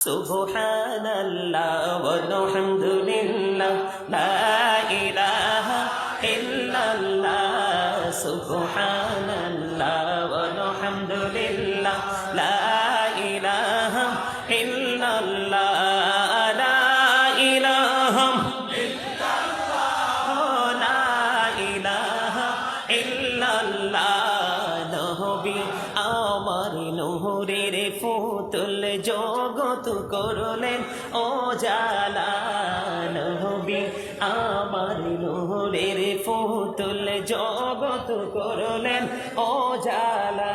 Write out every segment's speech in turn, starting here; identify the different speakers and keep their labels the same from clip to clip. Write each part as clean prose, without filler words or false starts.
Speaker 1: সুবহানাল্লাহ ওয়ালহামদুলিল্লাহ লা ইলাহা ইল্লাল্লাহ সুবহানাল্লাহ ওয়ালহামদুলিল্লাহ লা ইলাহা ইল্লাল্লাহ লা ইলাহা ইল্লাল্লাহ লা ইলাহা ইল্লাল্লাহ নবী আমার নূরের ফুতুল জগত করলেন ও জালা নবী আমার নূরের ফুতুল জগত করলেন ও জালা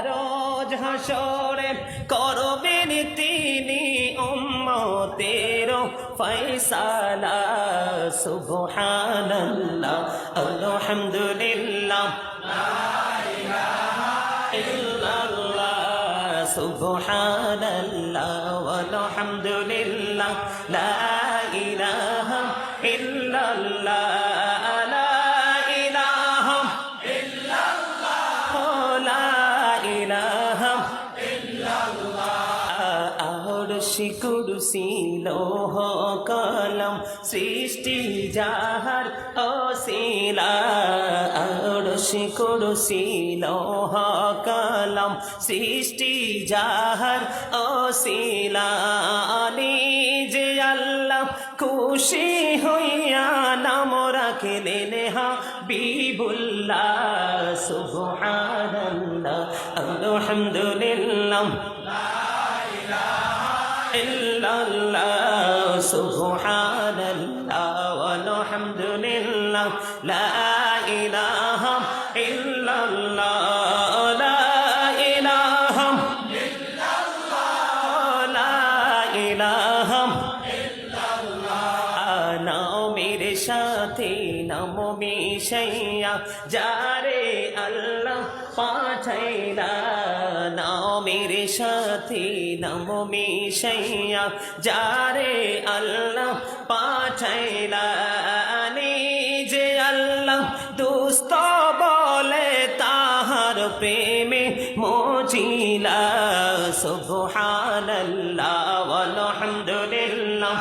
Speaker 1: রোজ হাসরে করবেন তিনি উম্মতের ফয়সালা সুবহানাল্লাহ আলহামদুলিল্লাহ সুবহানাল্লাহ ওয়ালহামদুলিল্লাহ লা ইলাহা ইল্লাল্লাহ লা ইলাহা ইল্লাল্লাহ লা ইলাহা আরশি কুরসি লৌহ কলম সৃষ্টি যাহার অসিলা আরশি কুরসি লৌহ কলম সৃষ্টি যাহার অসিলা নিজে আল্লাহ খুশি হইয়া নাম রাখলেন হাবিবুল্লাহ সুবহানাল্লাহ আলহামদুলিল্লাহ ইল্লাল্লাহ সুবহানাল্লাহ ওয়ালহামদুলিল্লাহ লা ইলাহা ইল্লাল্লাহ লা ইলাহা ইল্লাল্লাহ লা ইলাহা ইল্লাল্লাহ নামের সাথে নাম মিশাইয়া যারে আল্লাহ পাঠাইলা নামের সাথে নাম মিশাইয়া যারে আল্লাহ পাঠাইলা নিজে আল্লাহ দুস্ত বলে তাহার প্রেমে মজিলা সুবহানাল্লাহ ওয়ালহামদুলিল্লাহ